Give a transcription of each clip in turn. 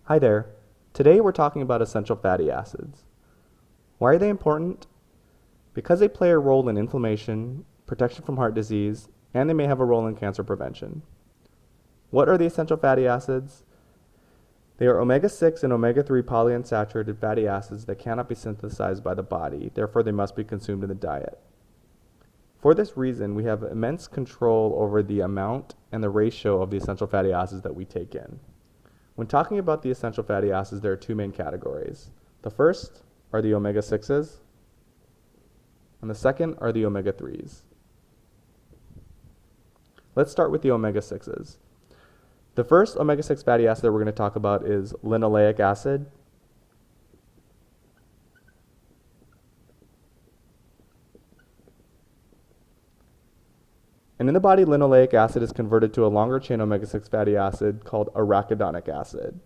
Hi there. Today we're talking about essential fatty acids. Why are they important? Because they play a role in inflammation, protection from heart disease, and they may have a role in cancer prevention. What are the essential fatty acids? They are omega-6 and omega-3 polyunsaturated fatty acids that cannot be synthesized by the body, therefore they must be consumed in the diet. For this reason, we have immense control over the amount and the ratio of the essential fatty acids that we take in. When talking about the essential fatty acids, there are two main categories. The first are the omega-6s, and the second are the omega-3s. Let's start with the omega-6s. The first omega-6 fatty acid that we're going to talk about is linoleic acid. And in the body, linoleic acid is converted to a longer chain omega-6 fatty acid called arachidonic acid.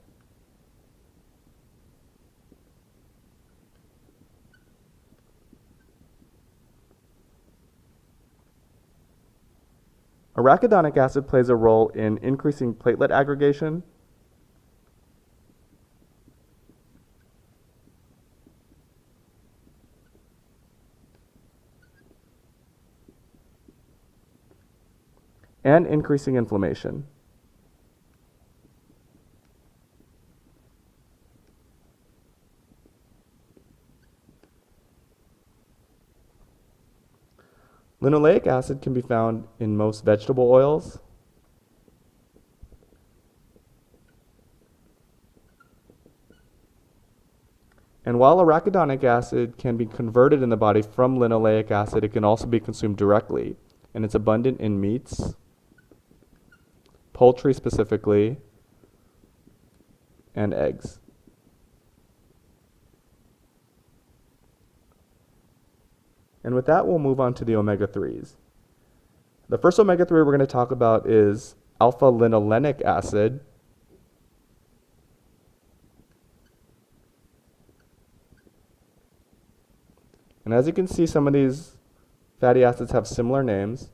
Arachidonic acid plays a role in increasing platelet aggregation, and increasing inflammation. Linoleic acid can be found in most vegetable oils, and while arachidonic acid can be converted in the body from linoleic acid, it can also be consumed directly, and it's abundant in meats, poultry specifically, and eggs. And with that, we'll move on to the omega-3s. The first omega-3 we're going to talk about is alpha-linolenic acid. And as you can see, some of these fatty acids have similar names.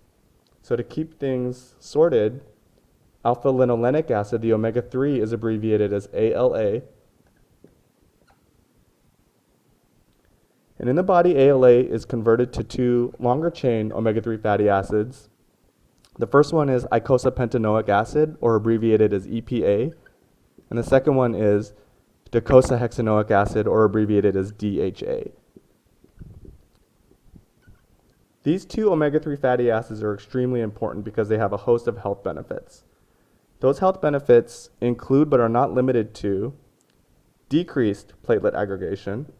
So to keep things sorted, alpha-linolenic acid, the omega-3, is abbreviated as ALA. And in the body, ALA is converted to two longer chain omega-3 fatty acids. The first one is eicosapentaenoic acid, or abbreviated as EPA. And the second one is docosahexaenoic acid, or abbreviated as DHA. These two omega-3 fatty acids are extremely important because they have a host of health benefits. Those health benefits include, but are not limited to, decreased platelet aggregation,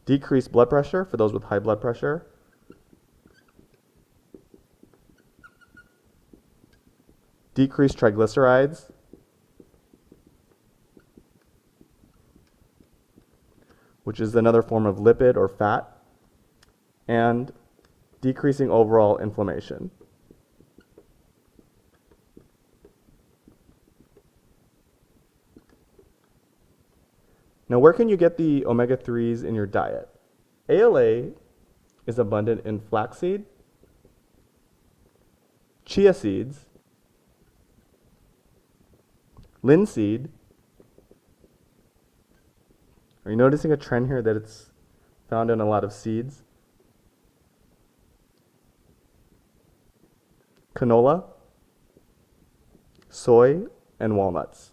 decreased blood pressure for those with high blood pressure, decreased triglycerides, which is another form of lipid or fat, and decreasing overall inflammation. Now, where can you get the omega-3s in your diet? ALA is abundant in flaxseed, chia seeds, linseed. Are you noticing a trend here that it's found in a lot of seeds? Canola, soy, and walnuts.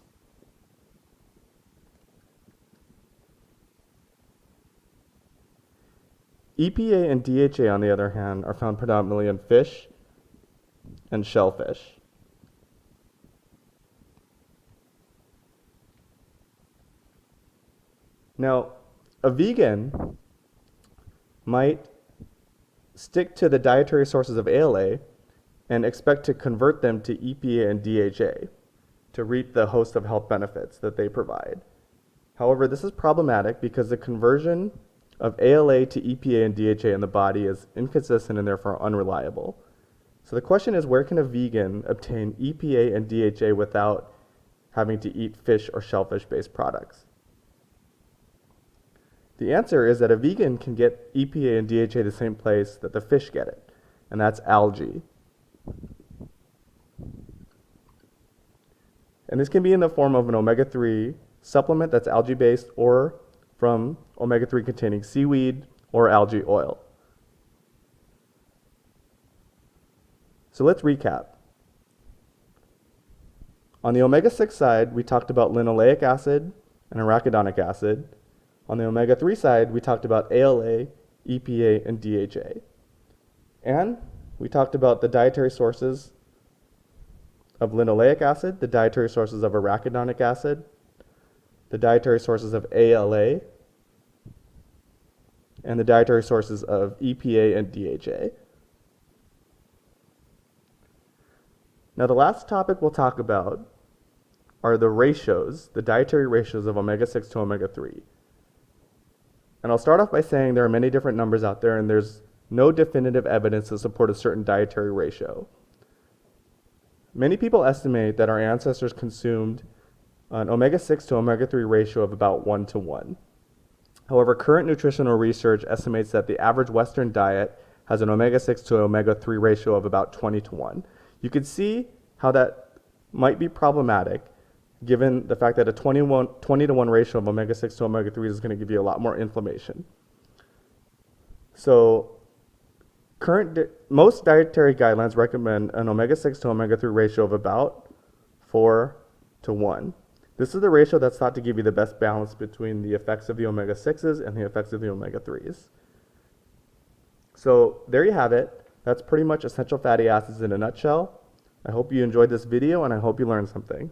EPA and DHA, on the other hand, are found predominantly in fish and shellfish. Now, a vegan might stick to the dietary sources of ALA and expect to convert them to EPA and DHA to reap the host of health benefits that they provide. However, this is problematic because the conversion of ALA to EPA and DHA in the body is inconsistent and therefore unreliable. So the question is, where can a vegan obtain EPA and DHA without having to eat fish or shellfish-based products? The answer is that a vegan can get EPA and DHA the same place that the fish get it. and that's algae. And this can be in the form of an omega-3 supplement that's algae-based, or from omega-3 containing seaweed or algae oil. So let's recap. On the omega-6 side, we talked about linoleic acid and arachidonic acid. On the omega-3 side, we talked about ALA, EPA, and DHA. And we talked about the dietary sources of linoleic acid, the dietary sources of arachidonic acid, the dietary sources of ALA, and the dietary sources of EPA and DHA. Now, the last topic we'll talk about are the ratios, the dietary ratios of omega-6 to omega-3. And I'll start off by saying there are many different numbers out there, and there's no definitive evidence to support a certain dietary ratio. Many people estimate that our ancestors consumed an omega-6 to omega-3 ratio of about 1:1. However, current nutritional research estimates that the average Western diet has an omega-6 to omega-3 ratio of about 20:1. You can see how that might be problematic given the fact that a 20:1 ratio of omega-6 to omega-3 is going to give you a lot more inflammation. So most dietary guidelines recommend an omega-6 to omega-3 ratio of about 4:1. This is the ratio that's thought to give you the best balance between the effects of the omega-6s and the effects of the omega-3s. So there you have it. That's pretty much essential fatty acids in a nutshell. I hope you enjoyed this video, and I hope you learned something.